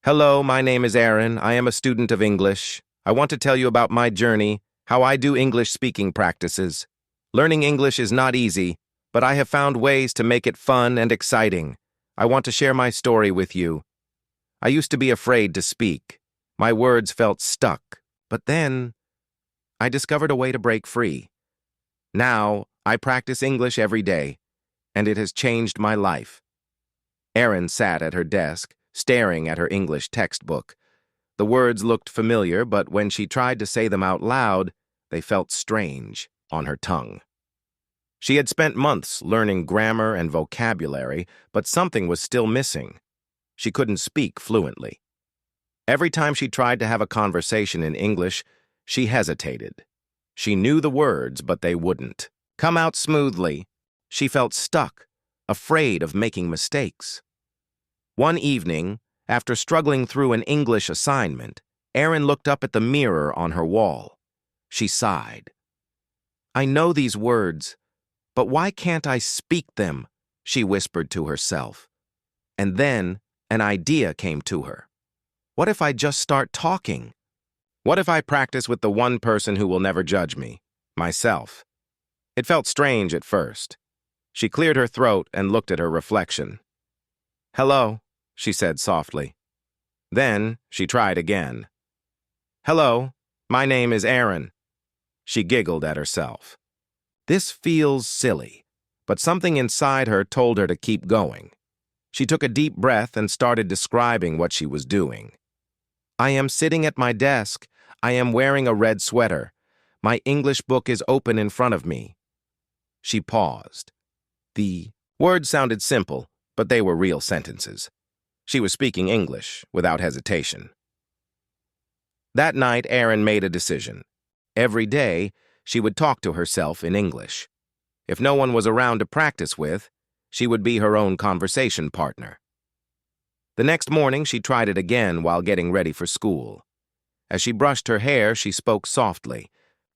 Hello, my name is Aaron. I am a student of English. I want to tell you about my journey, how I do English speaking practices. Learning English is not easy, but I have found ways to make it fun and exciting. I want to share my story with you. I used to be afraid to speak. My words felt stuck, but then I discovered a way to break free. Now, I practice English every day, and it has changed my life. Erin sat at her desk, staring at her English textbook. The words looked familiar, but when she tried to say them out loud, they felt strange on her tongue. She had spent months learning grammar and vocabulary, but something was still missing. She couldn't speak fluently. Every time she tried to have a conversation in English, she hesitated. She knew the words, but they wouldn't come out smoothly. She felt stuck, afraid of making mistakes. One evening, after struggling through an English assignment, Erin looked up at the mirror on her wall. She sighed. "I know these words, but why can't I speak them?" she whispered to herself. And then an idea came to her. What if I just start talking? What if I practice with the one person who will never judge me, myself? It felt strange at first. She cleared her throat and looked at her reflection. "Hello," she said softly. Then she tried again. "Hello, my name is Aaron." She giggled at herself. This feels silly, but something inside her told her to keep going. She took a deep breath and started describing what she was doing. "I am sitting at my desk. I am wearing a red sweater. My English book is open in front of me." She paused. The words sounded simple, but they were real sentences. She was speaking English without hesitation. That night, Erin made a decision. Every day, she would talk to herself in English. If no one was around to practice with, she would be her own conversation partner. The next morning, she tried it again while getting ready for school. As she brushed her hair, she spoke softly.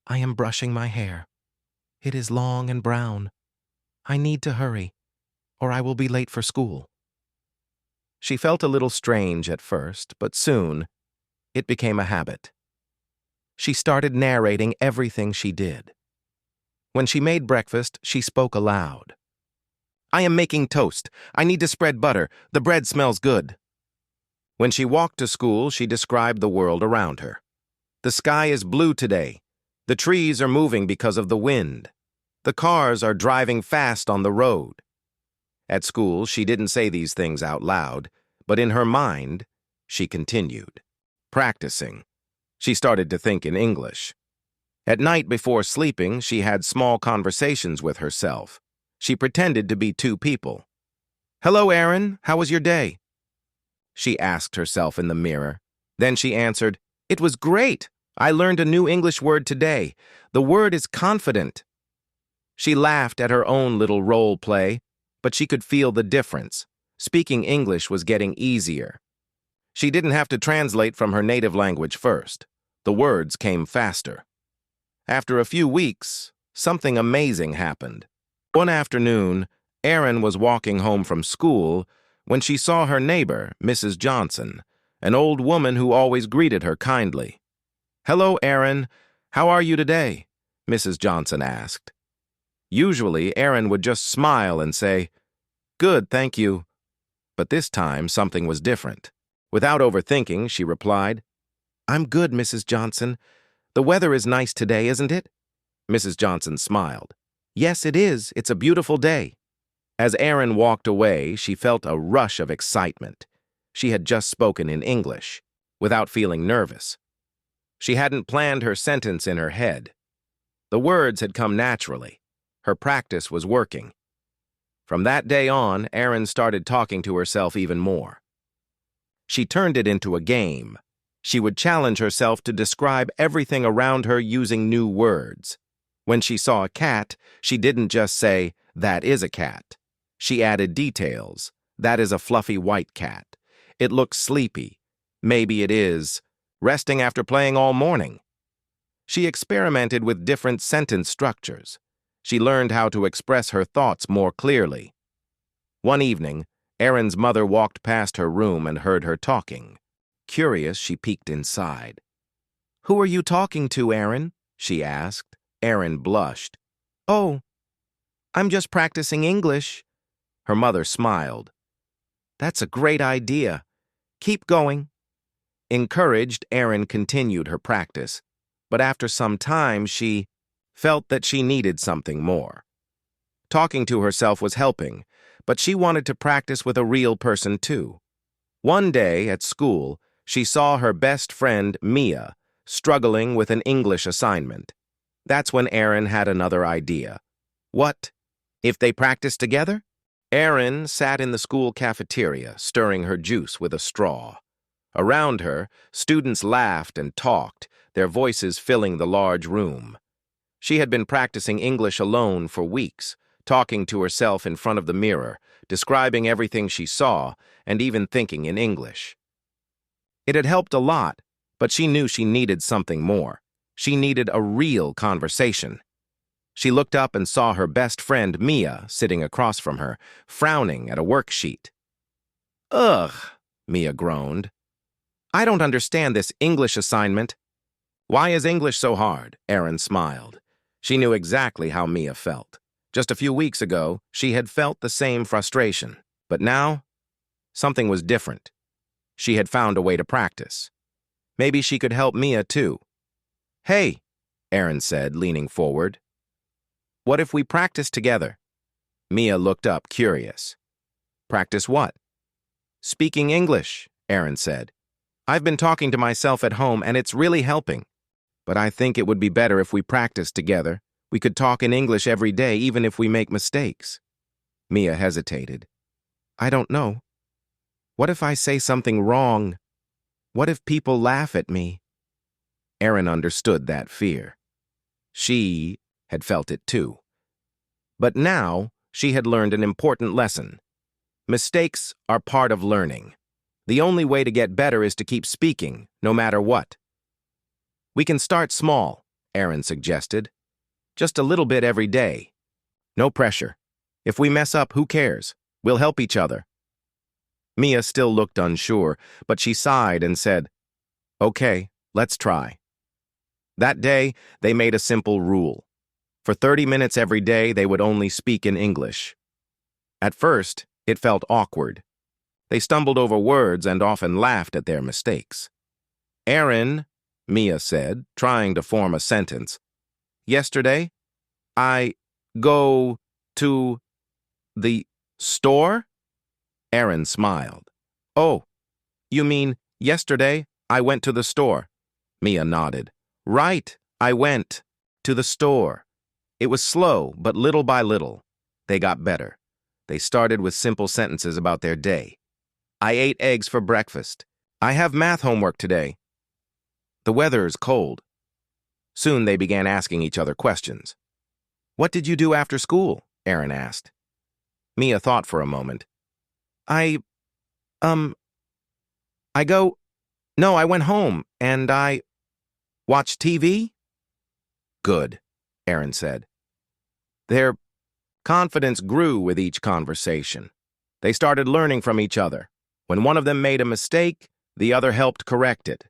"I am brushing my hair. It is long and brown. I need to hurry, or I will be late for school." She felt a little strange at first, but soon it became a habit. She started narrating everything she did. When she made breakfast, she spoke aloud. "I am making toast. I need to spread butter. The bread smells good." When she walked to school, she described the world around her. "The sky is blue today. The trees are moving because of the wind. The cars are driving fast on the road." At school, she didn't say these things out loud, but in her mind, she continued. Practicing, she started to think in English. At night before sleeping, she had small conversations with herself. She pretended to be two people. "Hello, Aaron. How was your day?" she asked herself in the mirror. Then she answered, "It was great. I learned a new English word today. The word is confident." She laughed at her own little role play, but she could feel the difference. Speaking English was getting easier. She didn't have to translate from her native language first. The words came faster. After a few weeks, something amazing happened. One afternoon, Erin was walking home from school when she saw her neighbor, Mrs. Johnson, an old woman who always greeted her kindly. "Hello, Erin. How are you today?" Mrs. Johnson asked. Usually, Erin would just smile and say, "Good, thank you." But this time, something was different. Without overthinking, she replied, "I'm good, Mrs. Johnson. The weather is nice today, isn't it?" Mrs. Johnson smiled. "Yes, it is. It's a beautiful day." As Erin walked away, she felt a rush of excitement. She had just spoken in English, without feeling nervous. She hadn't planned her sentence in her head. The words had come naturally. Her practice was working. From that day on, Erin started talking to herself even more. She turned it into a game. She would challenge herself to describe everything around her using new words. When she saw a cat, she didn't just say, "That is a cat." She added details. "That is a fluffy white cat. It looks sleepy. Maybe it is resting after playing all morning." She experimented with different sentence structures. She learned how to express her thoughts more clearly. One evening, Erin's mother walked past her room and heard her talking. Curious, she peeked inside. "Who are you talking to, Aaron?" she asked. Aaron blushed. "Oh, I'm just practicing English." Her mother smiled. "That's a great idea. Keep going." Encouraged, Aaron continued her practice, but after some time she felt that she needed something more. Talking to herself was helping, but she wanted to practice with a real person too. One day at school, she saw her best friend, Mia, struggling with an English assignment. That's when Aaron had another idea. What if they practiced together? Aaron sat in the school cafeteria, stirring her juice with a straw. Around her, students laughed and talked, their voices filling the large room. She had been practicing English alone for weeks, talking to herself in front of the mirror, describing everything she saw, and even thinking in English. It had helped a lot, but she knew she needed something more. She needed a real conversation. She looked up and saw her best friend, Mia, sitting across from her, frowning at a worksheet. "Ugh," Mia groaned. "I don't understand this English assignment." "Why is English so hard?" Aaron smiled. She knew exactly how Mia felt. Just a few weeks ago, she had felt the same frustration. But now, something was different. She had found a way to practice. Maybe she could help Mia too. "Hey," Aaron said, leaning forward. "What if we practice together?" Mia looked up, curious. "Practice what?" "Speaking English," Aaron said. "I've been talking to myself at home, and it's really helping. But I think it would be better if we practiced together. We could talk in English every day, even if we make mistakes." Mia hesitated. "I don't know. What if I say something wrong? What if people laugh at me?" Aaron understood that fear. She had felt it too. But now, she had learned an important lesson. Mistakes are part of learning. The only way to get better is to keep speaking, no matter what. "We can start small," Aaron suggested. "Just a little bit every day. No pressure. If we mess up, who cares? We'll help each other." Mia still looked unsure, but she sighed and said, "Okay, let's try." That day, they made a simple rule. For 30 minutes every day, they would only speak in English. At first, it felt awkward. They stumbled over words and often laughed at their mistakes. "Aaron," Mia said, trying to form a sentence, "yesterday, I go to the store?" Aaron smiled. "Oh, you mean yesterday I went to the store?" Mia nodded. "Right, I went to the store." It was slow, but little by little, they got better. They started with simple sentences about their day. "I ate eggs for breakfast. I have math homework today. The weather is cold." Soon they began asking each other questions. "What did you do after school?" Aaron asked. Mia thought for a moment. I went home and I watched TV?" "Good," Aaron said. Their confidence grew with each conversation. They started learning from each other. When one of them made a mistake, the other helped correct it.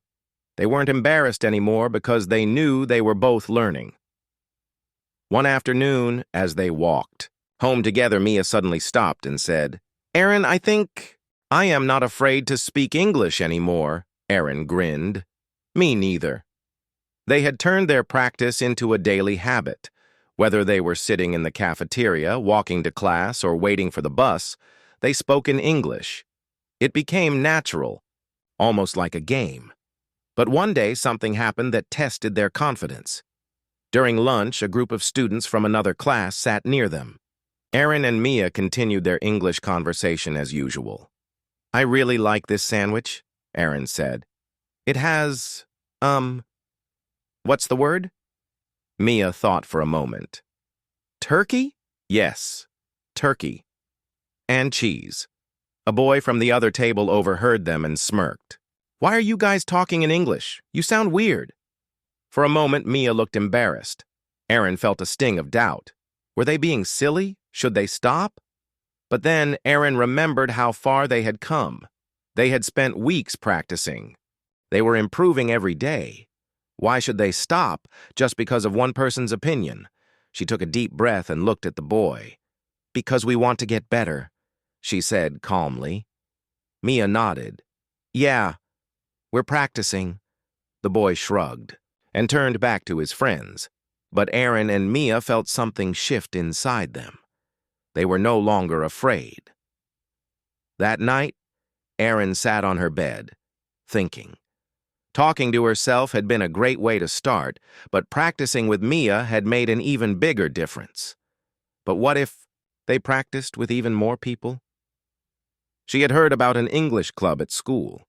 They weren't embarrassed anymore because they knew they were both learning. One afternoon, as they walked home together, Mia suddenly stopped and said, "Aaron, I think I am not afraid to speak English anymore." Aaron grinned. "Me neither." They had turned their practice into a daily habit. Whether they were sitting in the cafeteria, walking to class, or waiting for the bus, they spoke in English. It became natural, almost like a game. But one day, something happened that tested their confidence. During lunch, a group of students from another class sat near them. Aaron and Mia continued their English conversation as usual. "I really like this sandwich," Aaron said. "It has, what's the word?" Mia thought for a moment. "Turkey?" "Yes, turkey. And cheese." A boy from the other table overheard them and smirked. "Why are you guys talking in English? You sound weird." For a moment, Mia looked embarrassed. Aaron felt a sting of doubt. Were they being silly? Should they stop? But then Aaron remembered how far they had come. They had spent weeks practicing. They were improving every day. Why should they stop just because of one person's opinion? She took a deep breath and looked at the boy. "Because we want to get better," she said calmly. Mia nodded. "Yeah, we're practicing." The boy shrugged and turned back to his friends. But Aaron and Mia felt something shift inside them. They were no longer afraid. That night, Aaron sat on her bed, thinking. Talking to herself had been a great way to start, but practicing with Mia had made an even bigger difference. But what if they practiced with even more people? She had heard about an English club at school,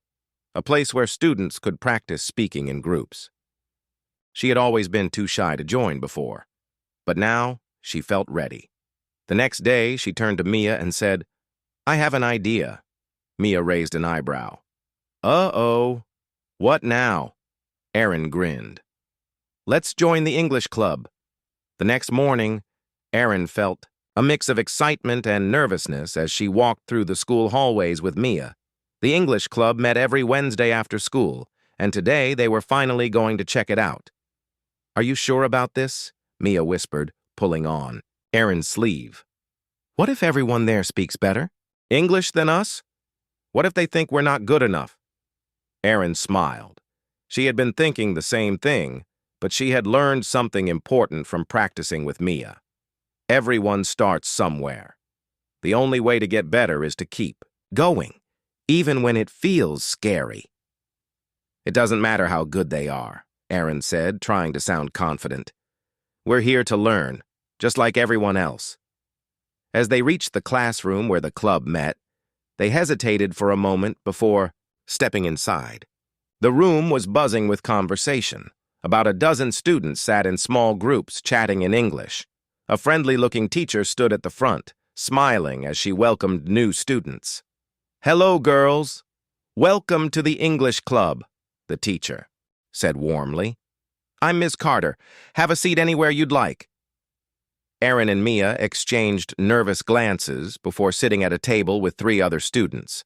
a place where students could practice speaking in groups. She had always been too shy to join before, but now she felt ready. The next day, she turned to Mia and said, "I have an idea." Mia raised an eyebrow. "Uh-oh. What now?" Aaron grinned. "Let's join the English club." The next morning, Aaron felt a mix of excitement and nervousness as she walked through the school hallways with Mia. The English club met every Wednesday after school, and today they were finally going to check it out. "Are you sure about this?" Mia whispered, pulling on Aaron's sleeve. "What if everyone there speaks better English than us? What if they think we're not good enough?" Aaron smiled. She had been thinking the same thing, but she had learned something important from practicing with Mia. Everyone starts somewhere. The only way to get better is to keep going, even when it feels scary. "It doesn't matter how good they are," Aaron said, trying to sound confident. "We're here to learn, just like everyone else." As they reached the classroom where the club met, they hesitated for a moment before stepping inside. The room was buzzing with conversation. About a dozen students sat in small groups chatting in English. A friendly-looking teacher stood at the front, smiling as she welcomed new students. "Hello, girls. Welcome to the English club," the teacher said warmly. "I'm Miss Carter. Have a seat anywhere you'd like." Aaron and Mia exchanged nervous glances before sitting at a table with 3 other students.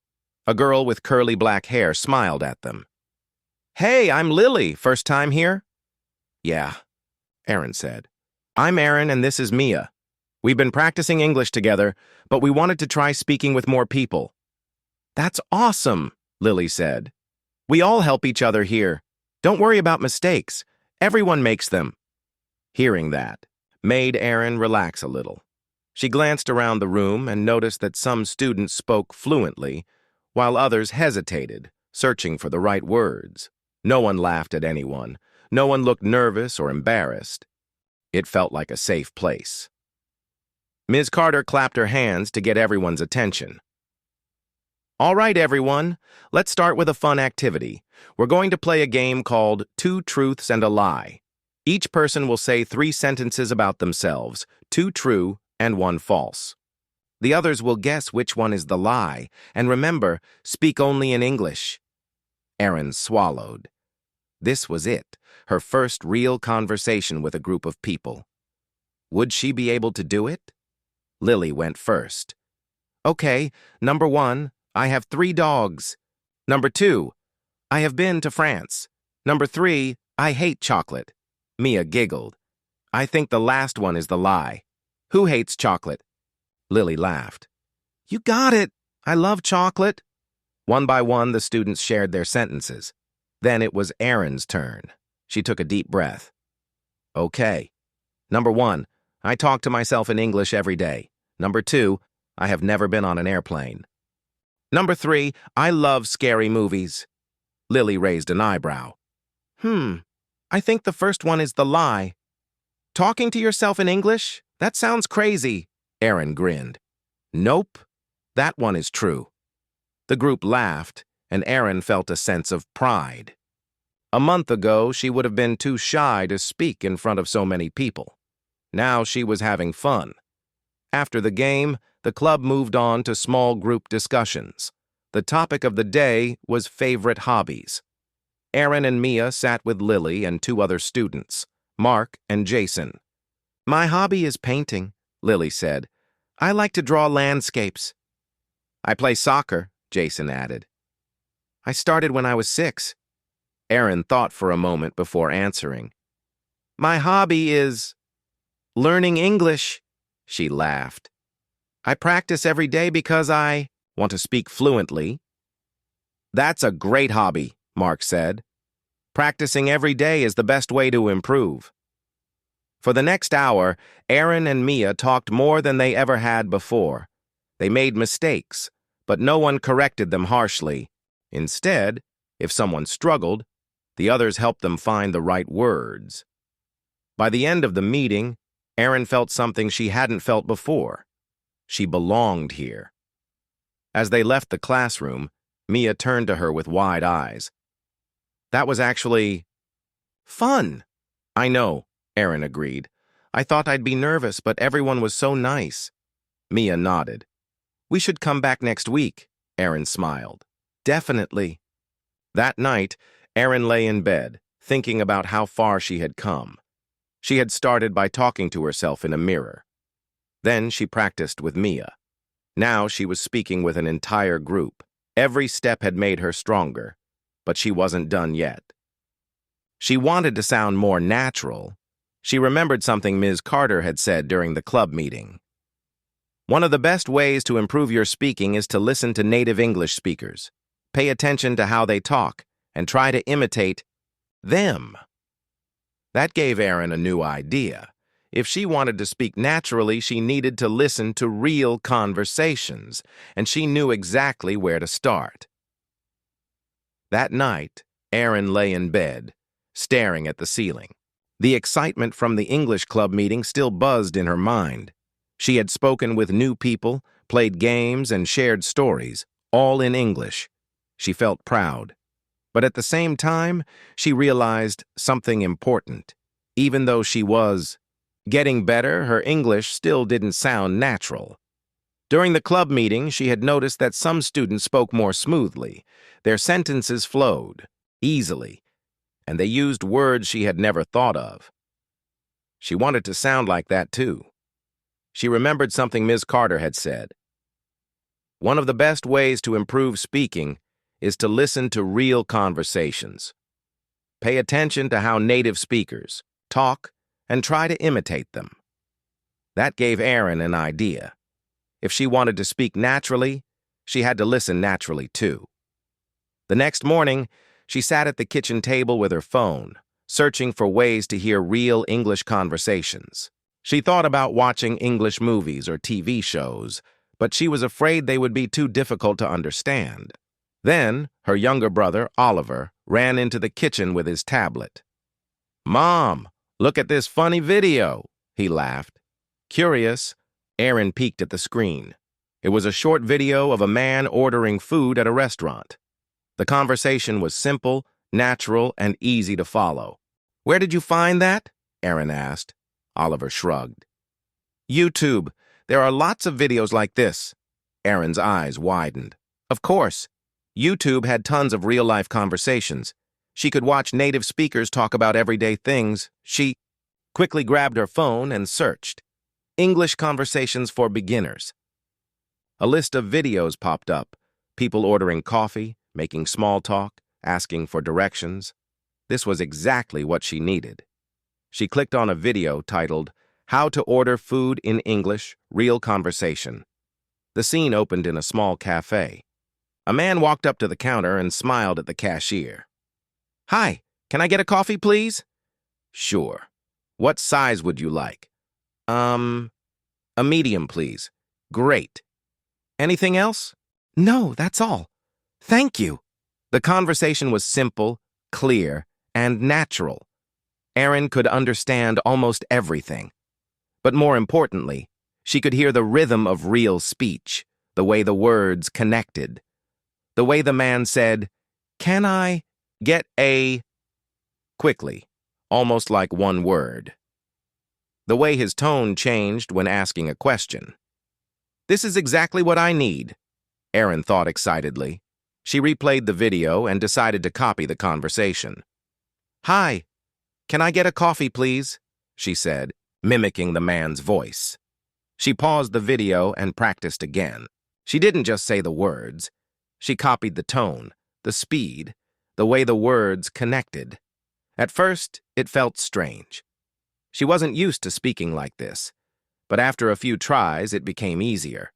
A girl with curly black hair smiled at them. "Hey, I'm Lily. First time here?" "Yeah," Aaron said. "I'm Aaron and this is Mia. We've been practicing English together, but we wanted to try speaking with more people." "That's awesome," Lily said. "We all help each other here. Don't worry about mistakes. Everyone makes them." Hearing that made Aaron relax a little. She glanced around the room and noticed that some students spoke fluently, while others hesitated, searching for the right words. No one laughed at anyone. No one looked nervous or embarrassed. It felt like a safe place. Ms. Carter clapped her hands to get everyone's attention. "All right, everyone, let's start with a fun activity. We're going to play a game called 2 Truths and a Lie. Each person will say 3 sentences about themselves, 2 true and 1 false. The others will guess which one is the lie, and remember, speak only in English." Aaron swallowed. This was it, her first real conversation with a group of people. Would she be able to do it? Lily went first. "Okay, number 1, I have 3 dogs. Number 2, I have been to France. Number 3, I hate chocolate." Mia giggled. "I think the last one is the lie. Who hates chocolate?" Lily laughed. "You got it. I love chocolate." One by one, the students shared their sentences. Then it was Aaron's turn. She took a deep breath. "Okay. Number 1, I talk to myself in English every day. Number 2, I have never been on an airplane. Number 3, I love scary movies." Lily raised an eyebrow. I think the first one is the lie." "Talking to yourself in English? That sounds crazy." Aaron grinned. "Nope, that one is true." The group laughed, and Aaron felt a sense of pride. A month ago, she would have been too shy to speak in front of so many people. Now she was having fun. After the game, the club moved on to small group discussions. The topic of the day was favorite hobbies. Aaron and Mia sat with Lily and 2 other students, Mark and Jason. "My hobby is painting," Lily said. "I like to draw landscapes." "I play soccer," Jason added. "I started when I was 6. Erin thought for a moment before answering. My hobby is learning English, she laughed. I practice every day because I want to speak fluently. That's a great hobby, Mark said. Practicing every day is the best way to improve. For the next hour, Erin and Mia talked more than they ever had before. They made mistakes, but no one corrected them harshly. Instead, if someone struggled, the others helped them find the right words. By the end of the meeting, Erin felt something she hadn't felt before. She belonged here. As they left the classroom, Mia turned to her with wide eyes. That was actually fun. I know, Erin agreed. I thought I'd be nervous, but everyone was so nice. Mia nodded. We should come back next week, Erin smiled. Definitely. That night, Erin lay in bed, thinking about how far she had come. She had started by talking to herself in a mirror. Then she practiced with Mia. Now she was speaking with an entire group. Every step had made her stronger, but she wasn't done yet. She wanted to sound more natural. She remembered something Ms. Carter had said during the club meeting. One of the best ways to improve your speaking is to listen to native English speakers. Pay attention to how they talk and try to imitate them. That gave Erin a new idea. If she wanted to speak naturally, she needed to listen to real conversations, and she knew exactly where to start. That night, Erin lay in bed, staring at the ceiling. The excitement from the English club meeting still buzzed in her mind. She had spoken with new people, played games, and shared stories, all in English. She felt proud. But at the same time, she realized something important. Even though she was getting better, her English still didn't sound natural. During the club meeting, she had noticed that some students spoke more smoothly. Their sentences flowed easily, and they used words she had never thought of. She wanted to sound like that too. She remembered something Ms. Carter had said. One of the best ways to improve speaking is to listen to real conversations. Pay attention to how native speakers talk and try to imitate them. That gave Erin an idea. If she wanted to speak naturally, she had to listen naturally too. The next morning, she sat at the kitchen table with her phone, searching for ways to hear real English conversations. She thought about watching English movies or TV shows, but she was afraid they would be too difficult to understand. Then, her younger brother, Oliver, ran into the kitchen with his tablet. "Mom, look at this funny video," he laughed. Curious, Erin peeked at the screen. It was a short video of a man ordering food at a restaurant. The conversation was simple, natural, and easy to follow. "Where did you find that?" Erin asked. Oliver shrugged. "YouTube. There are lots of videos like this." Erin's eyes widened. Of course. YouTube had tons of real-life conversations. She could watch native speakers talk about everyday things. She quickly grabbed her phone and searched. English conversations for beginners. A list of videos popped up. People ordering coffee, making small talk, asking for directions. This was exactly what she needed. She clicked on a video titled, "How to Order Food in English, Real Conversation." The scene opened in a small cafe. A man walked up to the counter and smiled at the cashier. "Hi, can I get a coffee, please?" "Sure. What size would you like?" A medium, please." "Great. Anything else?" "No, that's all. Thank you." The conversation was simple, clear, and natural. Erin could understand almost everything. But more importantly, she could hear the rhythm of real speech, the way the words connected. The way the man said, "Can I get a..." quickly, almost like one word. The way his tone changed when asking a question. "This is exactly what I need," Erin thought excitedly. She replayed the video and decided to copy the conversation. "Hi, can I get a coffee, please?" she said, mimicking the man's voice. She paused the video and practiced again. She didn't just say the words. She copied the tone, the speed, the way the words connected. At first, it felt strange. She wasn't used to speaking like this, but after a few tries, it became easier.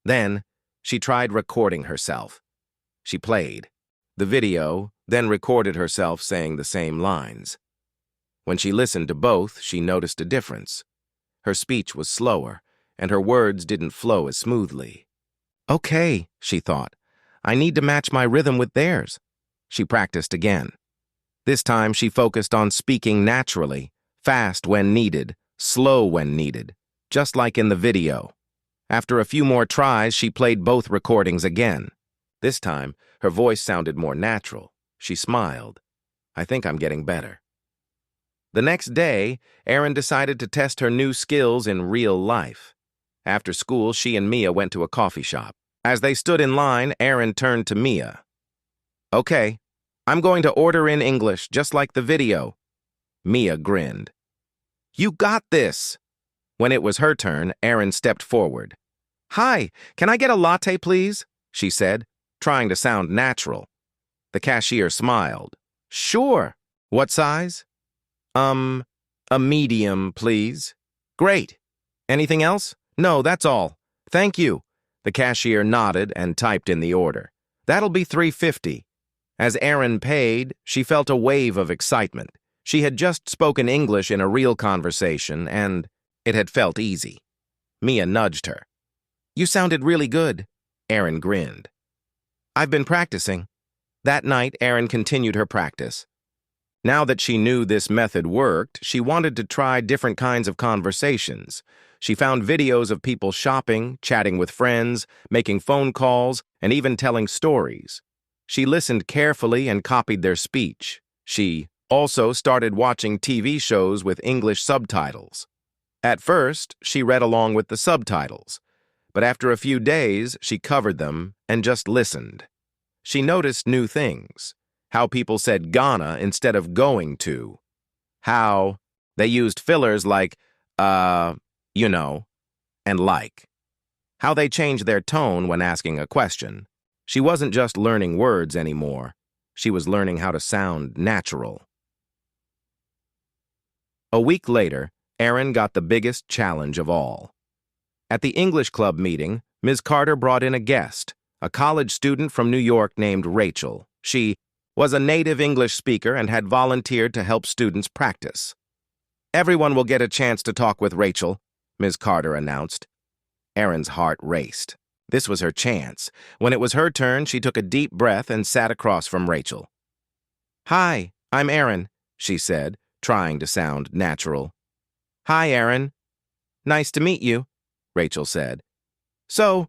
Then, she tried recording herself. She played the video, then recorded herself saying the same lines. When she listened to both, she noticed a difference. Her speech was slower, and her words didn't flow as smoothly. Okay, she thought. I need to match my rhythm with theirs. She practiced again. This time she focused on speaking naturally, fast when needed, slow when needed, just like in the video. After a few more tries, she played both recordings again. This time, her voice sounded more natural. She smiled. I think I'm getting better. The next day, Erin decided to test her new skills in real life. After school, she and Mia went to a coffee shop. As they stood in line, Erin turned to Mia. Okay, I'm going to order in English, just like the video. Mia grinned. You got this! When it was her turn, Erin stepped forward. Hi, can I get a latte, please? She said, trying to sound natural. The cashier smiled. Sure. What size? A medium, please. Great. Anything else? No, that's all. Thank you. The cashier nodded and typed in the order. That'll be $3.50. As Erin paid, she felt a wave of excitement. She had just spoken English in a real conversation, and it had felt easy. Mia nudged her. You sounded really good. Erin grinned. I've been practicing. That night, Erin continued her practice. Now that she knew this method worked, she wanted to try different kinds of conversations. She found videos of people shopping, chatting with friends, making phone calls, and even telling stories. She listened carefully and copied their speech. She also started watching TV shows with English subtitles. At first, she read along with the subtitles, but after a few days, she covered them and just listened. She noticed new things. How people said gonna instead of going to. How they used fillers like, you know, and like. How they changed their tone when asking a question. She wasn't just learning words anymore. She was learning how to sound natural. A week later, Erin got the biggest challenge of all. At the English club meeting, Ms. Carter brought in a guest, a college student from New York named Rachel. She was a native English speaker and had volunteered to help students practice. Everyone will get a chance to talk with Rachel, Ms. Carter announced. Erin's heart raced. This was her chance. When it was her turn, she took a deep breath and sat across from Rachel. Hi, I'm Erin, she said, trying to sound natural. Hi, Erin. Nice to meet you, Rachel said. So,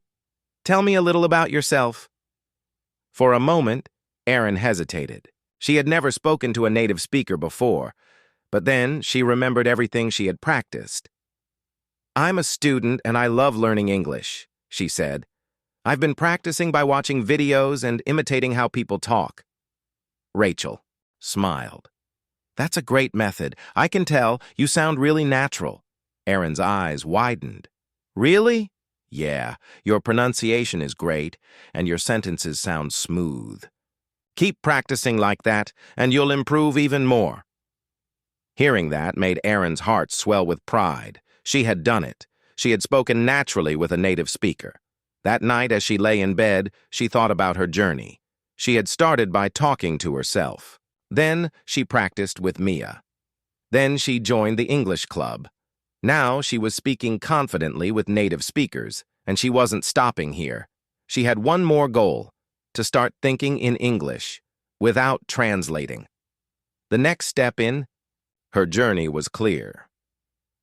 tell me a little about yourself. For a moment, Erin hesitated. She had never spoken to a native speaker before, but then she remembered everything she had practiced. I'm a student and I love learning English, she said. I've been practicing by watching videos and imitating how people talk. Rachel smiled. That's a great method. I can tell you sound really natural. Erin's eyes widened. Really? Yeah, your pronunciation is great and your sentences sound smooth. Keep practicing like that, and you'll improve even more. Hearing that made Erin's heart swell with pride. She had done it. She had spoken naturally with a native speaker. That night, as she lay in bed, she thought about her journey. She had started by talking to herself. Then she practiced with Mia. Then she joined the English club. Now she was speaking confidently with native speakers, and she wasn't stopping here. She had one more goal: to start thinking in English, without translating. The next step in her journey was clear.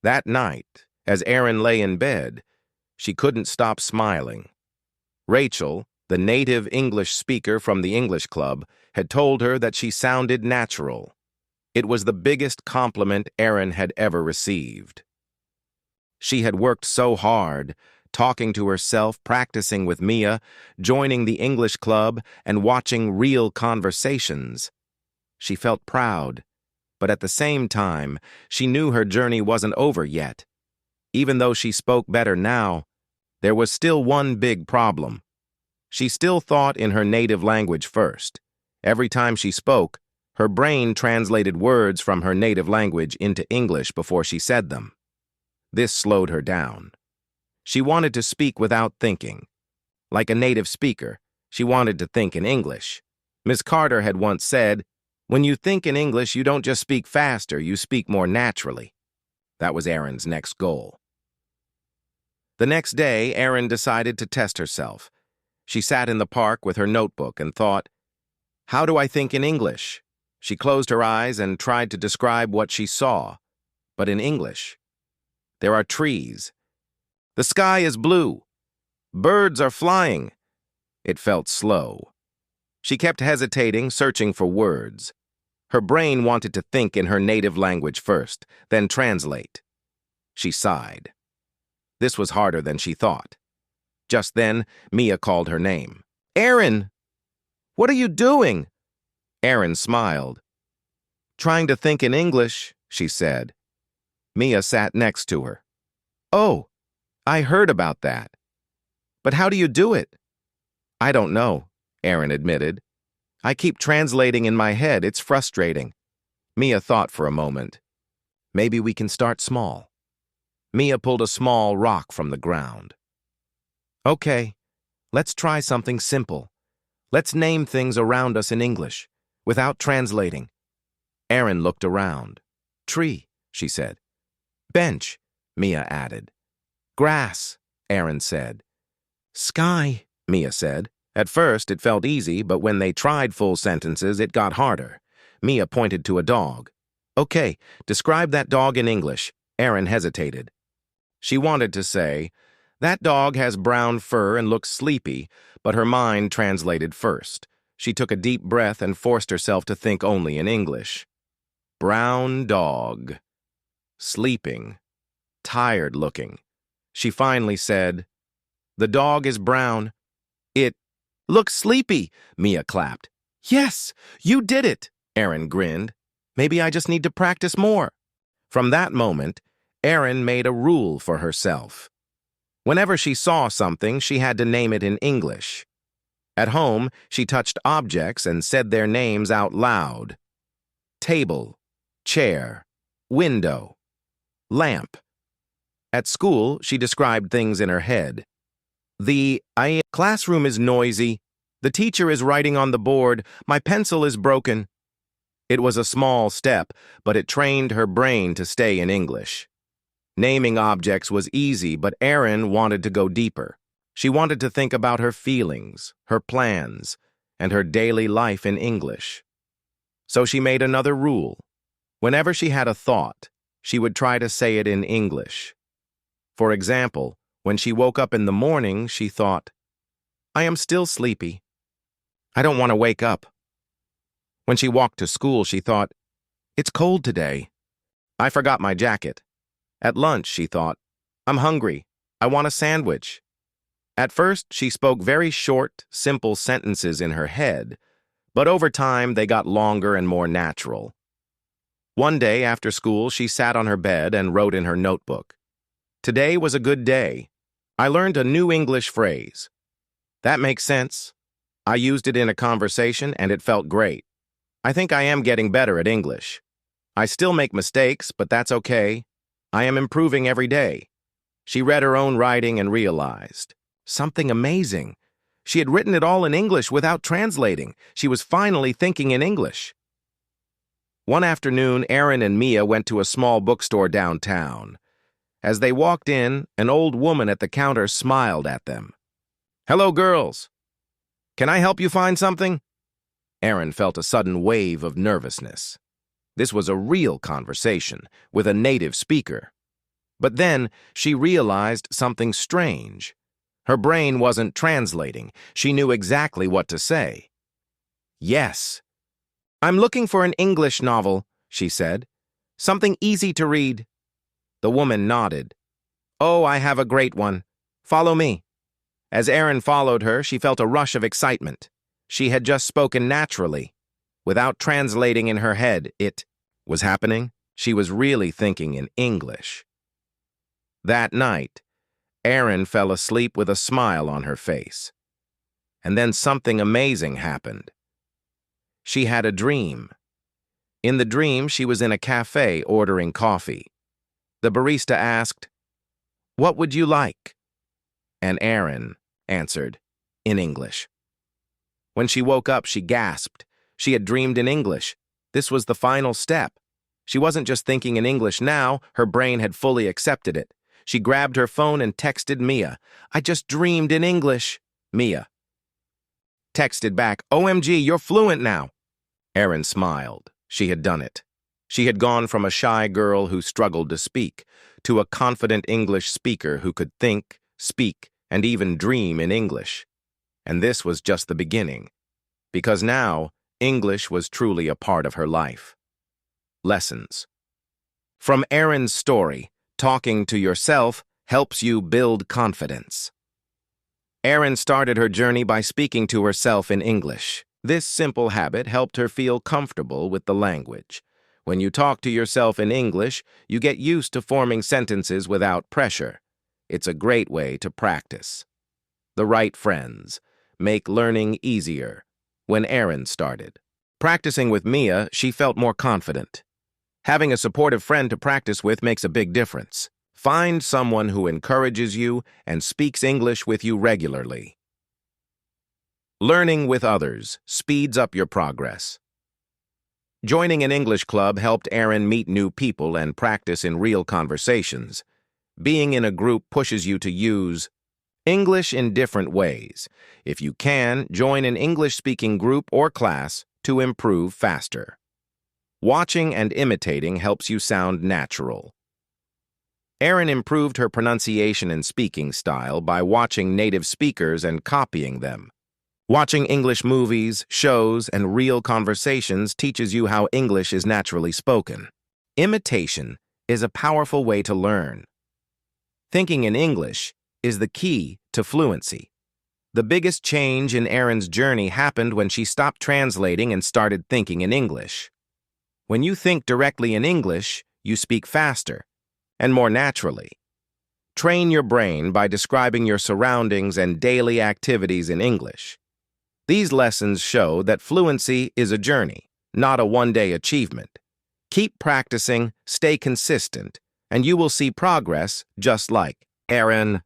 That night, as Erin lay in bed, she couldn't stop smiling. Rachel, the native English speaker from the English club, had told her that she sounded natural. It was the biggest compliment Erin had ever received. She had worked so hard, talking to herself, practicing with Mia, joining the English club, and watching real conversations. She felt proud, but at the same time, she knew her journey wasn't over yet. Even though she spoke better now, there was still one big problem. She still thought in her native language first. Every time she spoke, her brain translated words from her native language into English before she said them. This slowed her down. She wanted to speak without thinking. Like a native speaker, she wanted to think in English. Miss Carter had once said, "When you think in English, you don't just speak faster, you speak more naturally." That was Erin's next goal. The next day, Erin decided to test herself. She sat in the park with her notebook and thought, "How do I think in English?" She closed her eyes and tried to describe what she saw, but in English. There are trees. The sky is blue. Birds are flying. It felt slow. She kept hesitating, searching for words. Her brain wanted to think in her native language first, then translate. She sighed. This was harder than she thought. Just then, Mia called her name. "Erin! What are you doing?" Erin smiled. "Trying to think in English," she said. Mia sat next to her. "Oh, I heard about that. But how do you do it?" "I don't know," Erin admitted. "I keep translating in my head. It's frustrating." Mia thought for a moment. "Maybe we can start small." Mia pulled a small rock from the ground. "Okay, let's try something simple. Let's name things around us in English, without translating." Erin looked around. "Tree," she said. "Bench," Mia added. "Grass," Erin said. "Sky," Mia said. At first, it felt easy, but when they tried full sentences, it got harder. Mia pointed to a dog. "Okay, describe that dog in English." Erin hesitated. She wanted to say, "That dog has brown fur and looks sleepy," but her mind translated first. She took a deep breath and forced herself to think only in English. Brown dog. Sleeping. Tired looking. She finally said, "The dog is brown. It looks sleepy," Mia clapped. "Yes, you did it," Erin grinned. "Maybe I just need to practice more." From that moment, Erin made a rule for herself. Whenever she saw something, she had to name it in English. At home, she touched objects and said their names out loud. Table, chair, window, lamp. At school, she described things in her head. The classroom is noisy. The teacher is writing on the board. My pencil is broken. It was a small step, but it trained her brain to stay in English. Naming objects was easy, but Erin wanted to go deeper. She wanted to think about her feelings, her plans, and her daily life in English. So she made another rule. Whenever she had a thought, she would try to say it in English. For example, when she woke up in the morning, she thought, "I am still sleepy. I don't want to wake up." When she walked to school, she thought, "It's cold today. I forgot my jacket." At lunch, she thought, "I'm hungry. I want a sandwich." At first, she spoke very short, simple sentences in her head, but over time, they got longer and more natural. One day after school, she sat on her bed and wrote in her notebook, "Today was a good day. I learned a new English phrase. That makes sense. I used it in a conversation and it felt great. I think I am getting better at English. I still make mistakes, but that's okay. I am improving every day." She read her own writing and realized something amazing. She had written it all in English without translating. She was finally thinking in English. One afternoon, Erin and Mia went to a small bookstore downtown. As they walked in, an old woman at the counter smiled at them. "Hello, girls. Can I help you find something?" Erin felt a sudden wave of nervousness. This was a real conversation with a native speaker. But then she realized something strange. Her brain wasn't translating. She knew exactly what to say. "Yes. I'm looking for an English novel," she said. "Something easy to read." The woman nodded. "Oh, I have a great one. Follow me." As Erin followed her, she felt a rush of excitement. She had just spoken naturally. Without translating in her head, it was happening. She was really thinking in English. That night, Erin fell asleep with a smile on her face. And then something amazing happened. She had a dream. In the dream, she was in a cafe ordering coffee. The barista asked, "What would you like?" And Erin answered, in English. When she woke up, she gasped. She had dreamed in English. This was the final step. She wasn't just thinking in English now, her brain had fully accepted it. She grabbed her phone and texted Mia. "I just dreamed in English." Mia texted back, "OMG, you're fluent now." Erin smiled. She had done it. She had gone from a shy girl who struggled to speak to a confident English speaker who could think, speak, and even dream in English. And this was just the beginning, because now English was truly a part of her life. Lessons. From Erin's story, talking to yourself helps you build confidence. Erin started her journey by speaking to herself in English. This simple habit helped her feel comfortable with the language. When you talk to yourself in English, you get used to forming sentences without pressure. It's a great way to practice. The right friends make learning easier. When Erin started practicing with Mia, she felt more confident. Having a supportive friend to practice with makes a big difference. Find someone who encourages you and speaks English with you regularly. Learning with others speeds up your progress. Joining an English club helped Erin meet new people and practice in real conversations. Being in a group pushes you to use English in different ways. If you can, join an English-speaking group or class to improve faster. Watching and imitating helps you sound natural. Erin improved her pronunciation and speaking style by watching native speakers and copying them. Watching English movies, shows, and real conversations teaches you how English is naturally spoken. Imitation is a powerful way to learn. Thinking in English is the key to fluency. The biggest change in Erin's journey happened when she stopped translating and started thinking in English. When you think directly in English, you speak faster and more naturally. Train your brain by describing your surroundings and daily activities in English. These lessons show that fluency is a journey, not a one-day achievement. Keep practicing, stay consistent, and you will see progress just like Erin.